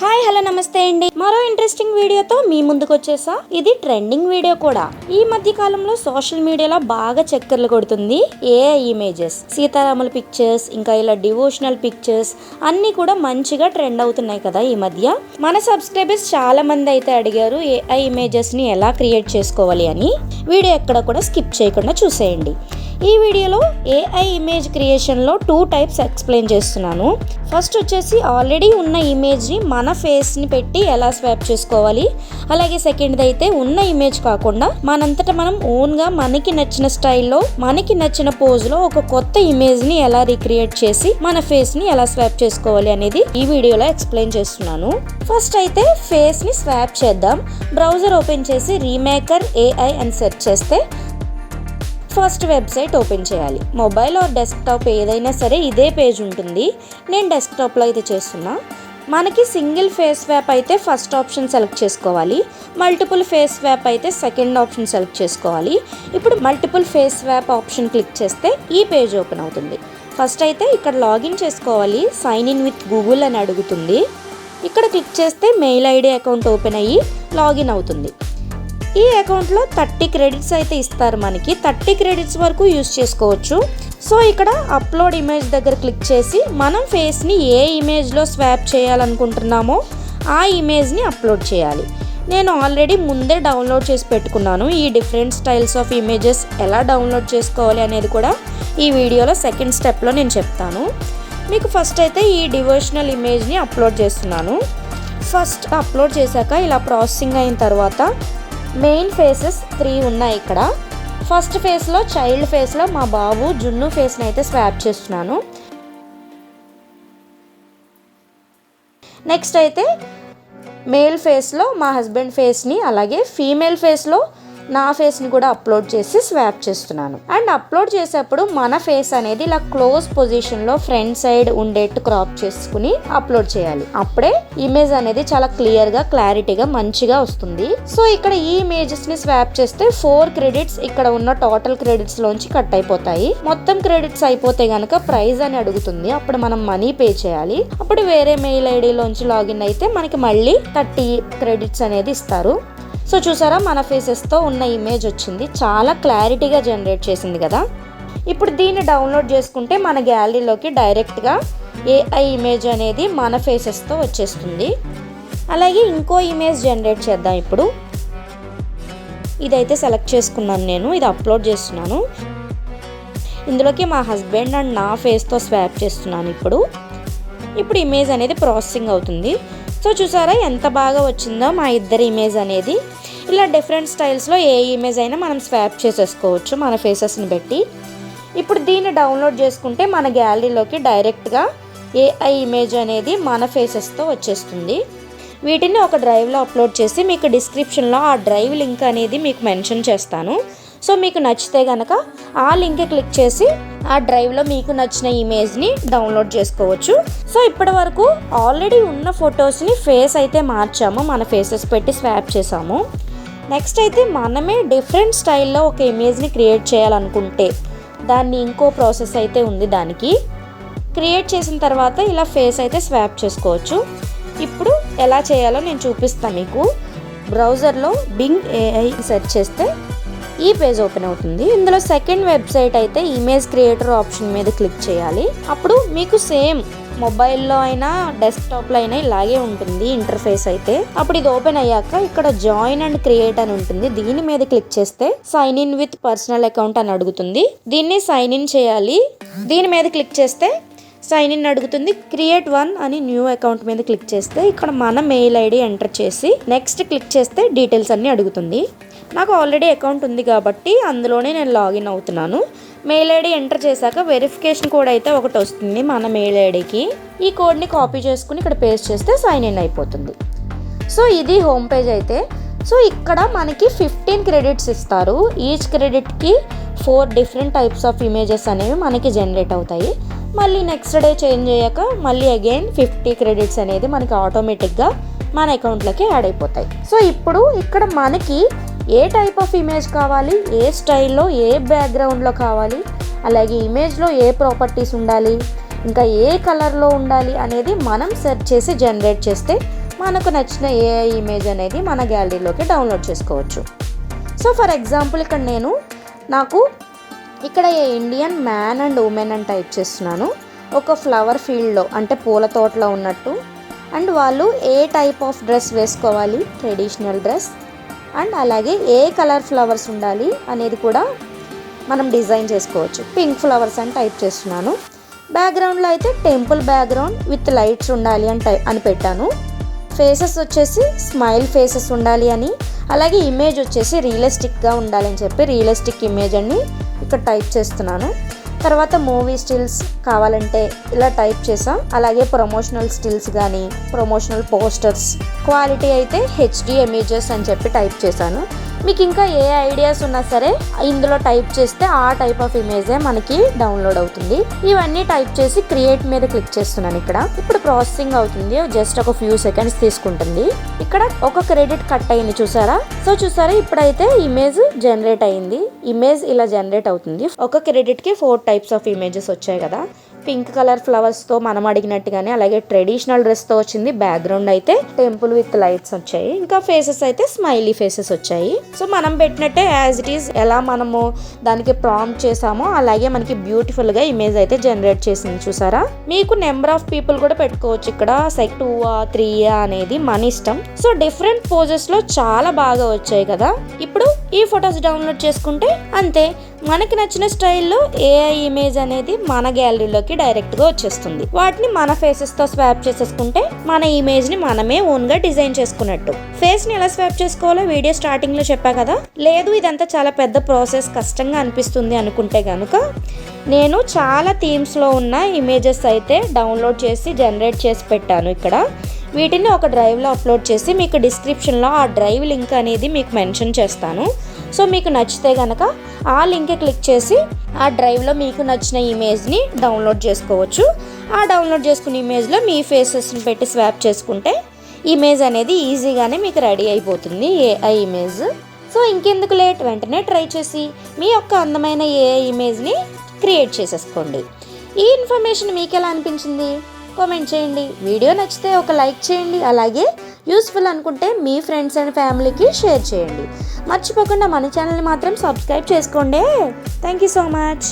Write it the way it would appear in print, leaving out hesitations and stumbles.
Hi hello నమస్తే అండి. మరో ఇంట్రెస్టింగ్ వీడియోతో మీ ముందుకు వచ్చేసా. ఇది ట్రెండింగ్ వీడియో కూడా. ఈ మధ్య కాలంలో సోషల్ మీడియాలో బాగా చక్కర్లు కొడుతుంది ఏఐ ఇమేజెస్. సీతారాముల పిక్చర్స్, ఇంకా ఇలా డివోషనల్ పిక్చర్స్ అన్ని కూడా మంచిగా ట్రెండ్ అవుతున్నాయి కదా ఈ మధ్య. మన సబ్స్క్రైబర్స్ చాలా మంది అయితే అడిగారు ఏఐ ఇమేజెస్ ని ఎలా క్రియేట్ చేసుకోవాలి అని. వీడియో ఎక్కడ కూడా స్కిప్ చేయకుండా చూసేయండి. ఈ వీడియోలో ఏఐ ఇమేజ్ క్రియేషన్లో 2 టైప్స్ ఎక్స్ప్లెయిన్ చేస్తున్నాను. ఫస్ట్ వచ్చేసి ఆల్రెడీ ఉన్న ఇమేజ్ని మన ఫేస్ని పెట్టి ఎలా స్వాప్ చేసుకోవాలి. అలాగే సెకండ్ది అయితే ఉన్న ఇమేజ్ కాకుండా మనంతటా మనం ఓన్గా మనకి నచ్చిన స్టైల్లో మనకి నచ్చిన పోజ్లో ఒక కొత్త ఇమేజ్ని ఎలా రీక్రియేట్ చేసి మన ఫేస్ని ఎలా స్వాప్ చేసుకోవాలి అనేది ఈ వీడియోలో ఎక్స్ప్లెయిన్ చేస్తున్నాను. ఫస్ట్ అయితే ఫేస్ని స్వాప్ చేద్దాం. బ్రౌజర్ ఓపెన్ చేసి రీమేకర్ ఏఐ అని సెర్చ్ చేస్తే ఫస్ట్ వెబ్సైట్ ఓపెన్ చేయాలి. మొబైల్ ఆర్ డెస్క్టాప్ ఏదైనా సరే ఇదే పేజ్ ఉంటుంది. నేను డెస్క్టాప్లో అయితే చేస్తున్నా. మనకి సింగిల్ ఫేస్ స్వాప్ అయితే ఫస్ట్ ఆప్షన్ సెలెక్ట్ చేసుకోవాలి. మల్టిపుల్ ఫేస్ స్వాప్ అయితే సెకండ్ ఆప్షన్ సెలెక్ట్ చేసుకోవాలి. ఇప్పుడు multiple face swap option click చేస్తే ఈ పేజ్ ఓపెన్ అవుతుంది. ఫస్ట్ అయితే ఇక్కడ లాగిన్ చేసుకోవాలి. సైన్ ఇన్ విత్ గూగుల్ అని అడుగుతుంది. ఇక్కడ క్లిక్ చేస్తే మెయిల్ ఐడి అకౌంట్ ఓపెన్ అయ్యి లాగిన్ అవుతుంది. ఈ అకౌంట్లో 30 క్రెడిట్స్ అయితే ఇస్తారు. మనకి 30 క్రెడిట్స్ వరకు యూజ్ చేసుకోవచ్చు. సో ఇక్కడ అప్లోడ్ ఇమేజ్ దగ్గర క్లిక్ చేసి మనం ఫేస్ని ఏ ఇమేజ్లో స్వాప్ చేయాలనుకుంటున్నామో ఆ ఇమేజ్ని అప్లోడ్ చేయాలి. నేను ఆల్రెడీ ముందే డౌన్లోడ్ చేసి పెట్టుకున్నాను. ఈ డిఫరెంట్ స్టైల్స్ ఆఫ్ ఇమేజెస్ ఎలా డౌన్లోడ్ చేసుకోవాలి అనేది కూడా ఈ వీడియోలో సెకండ్ స్టెప్లో నేను చెప్తాను. మీకు ఫస్ట్ అయితే ఈ డివోషనల్ ఇమేజ్ని అప్లోడ్ చేస్తున్నాను. ఫస్ట్ అప్లోడ్ చేశాక ఇలా ప్రాసెసింగ్ అయిన తర్వాత మెయిన్ ఫేసెస్ 3 ఉన్నాయి ఇక్కడ. ఫస్ట్ ఫేస్లో చైల్డ్ ఫేస్లో మా బాబు జున్ను ఫేస్ని అయితే స్వాప్ చేస్తున్నాను. నెక్స్ట్ అయితే మేల్ ఫేస్లో మా హస్బెండ్ ఫేస్ని, అలాగే ఫీమేల్ ఫేస్లో నా ఫేస్ని కూడా అప్లోడ్ చేసి స్వాప్ చేస్తున్నాను. అండ్ అప్లోడ్ చేసేప్పుడు మన ఫేస్ అనేది ఇలా క్లోజ్ పొజిషన్లో ఫ్రంట్ సైడ్ ఉండేట్టు క్రాప్ చేసుకుని అప్లోడ్ చేయాలి. అప్పుడే ఇమేజ్ అనేది చాలా క్లియర్గా క్లారిటీగా మంచిగా వస్తుంది. సో ఇక్కడ ఈ ఇమేజెస్ని స్వాప్ చేస్తే 4 క్రెడిట్స్ ఇక్కడ ఉన్న టోటల్ క్రెడిట్స్ లోంచి కట్ అయిపోతాయి. మొత్తం క్రెడిట్స్ అయిపోతే గనక ప్రైజ్ అని అడుగుతుంది. అప్పుడు మనం మనీ పే చేయాలి. అప్పుడు వేరే మెయిల్ ఐడిలోంచి లాగిన్ అయితే మనకి మళ్ళీ 30 క్రెడిట్స్ అనేది ఇస్తారు. సో చూసారా, మన ఫేసెస్తో ఉన్న ఇమేజ్ వచ్చింది. చాలా క్లారిటీగా జనరేట్ చేసింది కదా. ఇప్పుడు దీన్ని డౌన్లోడ్ చేసుకుంటే మన గ్యాలరీలోకి డైరెక్ట్గా ఏఐ ఇమేజ్ అనేది మన ఫేసెస్తో వచ్చేస్తుంది. అలాగే ఇంకో ఇమేజ్ జనరేట్ చేద్దాం. ఇప్పుడు ఇదైతే సెలెక్ట్ చేసుకున్నాను నేను. ఇది అప్లోడ్ చేస్తున్నాను. ఇందులోకి మా హస్బెండ్ అండ్ నా ఫేస్తో స్వాప్ చేస్తున్నాను. ఇప్పుడు ఇమేజ్ అనేది ప్రాసెసింగ్ అవుతుంది. సో చూసారా ఎంత బాగా వచ్చిందో మా ఇద్దరి ఇమేజ్ అనేది. ఇలా డిఫరెంట్ స్టైల్స్లో ఏ ఇమేజ్ అయినా మనం స్వాప్ చేసేసుకోవచ్చు మన ఫేసెస్ని బట్టి. ఇప్పుడు దీన్ని డౌన్లోడ్ చేసుకుంటే మన గ్యాలరీలోకి డైరెక్ట్గా ఏఐ ఇమేజ్ అనేది మన ఫేసెస్తో వచ్చేస్తుంది. వీటిని ఒక డ్రైవ్లో అప్లోడ్ చేసి మీకు డిస్క్రిప్షన్లో ఆ డ్రైవ్ లింక్ అనేది మీకు మెన్షన్ చేస్తాను. సో మీకు నచ్చితే కనుక ఆ లింక్ క్లిక్ చేసి ఆ డ్రైవ్లో మీకు నచ్చిన ఇమేజ్ని డౌన్లోడ్ చేసుకోవచ్చు. సో ఇప్పటి వరకు ఆల్రెడీ ఉన్న ఫొటోస్ని ఫేస్ అయితే మార్చాము, మన ఫేసెస్ పెట్టి స్వాప్ చేసాము. నెక్స్ట్ అయితే మనమే డిఫరెంట్ స్టైల్లో ఒక ఇమేజ్ని క్రియేట్ చేయాలనుకుంటే దాన్ని ఇంకో ప్రాసెస్ అయితే ఉంది. దానికి క్రియేట్ చేసిన తర్వాత ఇలా ఫేస్ అయితే స్వాప్ చేసుకోవచ్చు. ఇప్పుడు ఎలా చేయాలో నేను చూపిస్తాను మీకు. బ్రౌజర్లో బింగ్ ఏఐ సెర్చ్ చేస్తే ఈ పేజ్ ఓపెన్ అవుతుంది. ఇందులో సెకండ్ వెబ్సైట్ అయితే ఇమేజ్ క్రియేటర్ ఆప్షన్ మీద క్లిక్ చేయాలి. అప్పుడు మీకు సేమ్ మొబైల్లో అయినా డెస్క్టాప్లో అయినా ఇలాగే ఉంటుంది ఇంటర్ఫేస్ అయితే. అప్పుడు ఇది ఓపెన్ అయ్యాక ఇక్కడ జాయిన్ అండ్ క్రియేట్ అని ఉంటుంది. దీని మీద క్లిక్ చేస్తే sign in with personal account అని అడుగుతుంది. దీన్ని సైన్ ఇన్ చేయాలి. దీని మీద క్లిక్ చేస్తే సైన్ ఇన్ అడుగుతుంది. క్రియేట్ 1 అని న్యూ అకౌంట్ మీద క్లిక్ చేస్తే ఇక్కడ మన మెయిల్ ఐడి ఎంటర్ చేసి నెక్స్ట్ క్లిక్ చేస్తే డీటెయిల్స్ అన్ని అడుగుతుంది. నాకు ఆల్రెడీ అకౌంట్ ఉంది కాబట్టి అందులోనే నేను లాగిన్ అవుతున్నాను. మెయిల్ ఐడి ఎంటర్ చేశాక వెరిఫికేషన్ కోడ్ అయితే ఒకటి వస్తుంది మన మెయిల్ ఐడికి. ఈ కోడ్ని కాపీ చేసుకుని ఇక్కడ పేస్ట్ చేస్తే సైన్ ఇన్ అయిపోతుంది. సో ఇది హోమ్ పేజ్ అయితే. సో ఇక్కడ మనకి 15 క్రెడిట్స్ ఇస్తారు. ఈచ్ క్రెడిట్కి 4 డిఫరెంట్ టైప్స్ ఆఫ్ ఇమేజెస్ అనేవి మనకి జనరేట్ అవుతాయి. మళ్ళీ నెక్స్ట్ డే చేంజ్ అయ్యాక మళ్ళీ అగైన్ 50 క్రెడిట్స్ అనేది మనకి ఆటోమేటిక్గా మన అకౌంట్లోకి యాడ్ అయిపోతాయి. సో ఇప్పుడు ఇక్కడ మనకి ఏ టైప్ ఆఫ్ ఇమేజ్ కావాలి, ఏ స్టైల్లో, ఏ బ్యాక్గ్రౌండ్లో కావాలి, అలాగే ఇమేజ్లో ఏ ప్రాపర్టీస్ ఉండాలి, ఇంకా ఏ కలర్లో ఉండాలి అనేది మనం సెర్చ్ చేసి జనరేట్ చేస్తే మనకు నచ్చిన ఏఐ ఇమేజ్ అనేది మన గ్యాలరీలోకి డౌన్లోడ్ చేసుకోవచ్చు. సో ఫర్ ఎగ్జాంపుల్ నాకు ఇక్కడ ఇండియన్ మ్యాన్ అండ్ ఉమెన్ అని టైప్ చేస్తున్నాను. ఒక ఫ్లవర్ ఫీల్డ్లో అంటే పూల తోటలో ఉన్నట్టు, అండ్ వాళ్ళు ఏ టైప్ ఆఫ్ డ్రెస్ వేసుకోవాలి, ట్రెడిషనల్ డ్రెస్, అండ్ అలాగే ఏ కలర్ ఫ్లవర్స్ ఉండాలి అనేది కూడా మనం డిజైన్ చేసుకోవచ్చు. పింక్ ఫ్లవర్స్ అని టైప్ చేస్తున్నాను. బ్యాక్గ్రౌండ్లో అయితే టెంపుల్ బ్యాక్గ్రౌండ్ విత్ లైట్స్ ఉండాలి అని పెట్టాను. ఫేసెస్ వచ్చేసి స్మైల్ ఫేసెస్ ఉండాలి అని, అలాగే ఇమేజ్ వచ్చేసి రియలిస్టిక్గా ఉండాలని చెప్పి రియలిస్టిక్ ఇమేజ్ అని ఇక్కడ టైప్ చేస్తున్నాను. తర్వాత మూవీ స్టిల్స్ కావాలంటే ఇలా టైప్ చేసాం. అలాగే ప్రమోషనల్ స్టిల్స్ కానీ ప్రమోషనల్ పోస్టర్స్, క్వాలిటీ అయితే హెచ్డి ఇమేజెస్ అని చెప్పి టైప్ చేశాను. మీకు ఇంకా ఏ ఐడియాస్ ఉన్నా సరే ఇందులో టైప్ చేస్తే ఆ టైప్ ఆఫ్ ఇమేజే మనకి డౌన్లోడ్ అవుతుంది. ఇవన్నీ టైప్ చేసి క్రియేట్ మీద క్లిక్ చేస్తున్నాను. ఇప్పుడు ప్రాసెసింగ్ అవుతుంది, జస్ట్ ఒక ఫ్యూ సెకండ్స్ తీసుకుంటుంది. ఇక్కడ ఒక క్రెడిట్ కట్ అయింది చూసారా. చూసారా ఇప్పుడైతే ఇమేజ్ జనరేట్ అయింది. ఇమేజ్ ఇలా జనరేట్ అవుతుంది. ఒక క్రెడిట్కి 4 టైప్స్ ఆఫ్ ఇమేజెస్ వచ్చాయి కదా. పింక్ కలర్ ఫ్లవర్స్తో మనం అడిగినట్టుగానే, అలాగే ట్రెడిషనల్ డ్రెస్తో వచ్చింది. బ్యాక్గ్రౌండ్ అయితే టెంపుల్ విత్ లైట్స్ వచ్చాయి. ఇంకా ఫేసెస్ అయితే స్మైలీ ఫేసెస్ వచ్చాయి. సో మనం పెట్టినట్టే యాజ్ ఇట్ ఈస్ ఎలా మనము దానికి ప్రాంప్ట్ చేసామో అలాగే మనకి బ్యూటిఫుల్గా ఇమేజ్ అయితే జనరేట్ చేసింది చూసారా. మీకు నెంబర్ ఆఫ్ పీపుల్ కూడా పెట్టుకోవచ్చు. ఇక్కడ 2 3 అనేది మన ఇష్టం. సో డిఫరెంట్ పోజెస్లో చాలా బాగా వచ్చాయి కదా. ఇప్పుడు ఈ ఫొటోస్ డౌన్లోడ్ చేసుకుంటే అంతే, మనకి నచ్చిన స్టైల్లో ఏఐ ఇమేజ్ అనేది మన గ్యాలరీలోకి డైరెక్ట్గా వచ్చేస్తుంది. వాటిని మన ఫేసెస్తో స్వాప్ చేసేసుకుంటే మన ఇమేజ్ని మనమే ఓన్గా డిజైన్ చేసుకున్నట్టు. ఫేస్ని ఎలా స్వాప్ చేసుకోవాలో వీడియో స్టార్టింగ్లో చెప్పా కదా. లేదు ఇదంతా చాలా పెద్ద ప్రాసెస్, కష్టంగా అనిపిస్తుంది అనుకుంటే కనుక నేను చాలా థీమ్స్లో ఉన్న ఇమేజెస్ అయితే డౌన్లోడ్ చేసి జనరేట్ చేసి పెట్టాను. ఇక్కడ వీటిని ఒక డ్రైవ్లో అప్లోడ్ చేసి మీకు డిస్క్రిప్షన్లో ఆ డ్రైవ్ లింక్ అనేది మీకు మెన్షన్ చేస్తాను. సో మీకు నచ్చితే కనుక ఆ లింక్ క్లిక్ చేసి ఆ డ్రైవ్లో మీకు నచ్చిన ఇమేజ్ని డౌన్లోడ్ చేసుకోవచ్చు. ఆ డౌన్లోడ్ చేసుకున్న ఇమేజ్లో మీ ఫేసెస్ని పెట్టి స్వాప్ చేసుకుంటే ఇమేజ్ అనేది ఈజీగానే మీకు రెడీ అయిపోతుంది, ఏఐ ఇమేజ్. సో ఇంకెందుకు లేట్, వెంటనే ట్రై చేసి మీ యొక్క అందమైన ఏఐ ఇమేజ్ని క్రియేట్ చేసేసుకోండి. ఈ ఇన్ఫర్మేషన్ మీకు ఎలా అనిపించింది కామెంట్ చేయండి. వీడియో నచ్చితే ఒక లైక్ చేయండి. అలాగే యూస్ఫుల్ అనుకుంటే మీ ఫ్రెండ్స్ అండ్ ఫ్యామిలీకి షేర్ చేయండి. మర్చిపోకుండా మన ఛానల్ని మాత్రం సబ్స్క్రైబ్ చేసుకోండి. Thank you so much.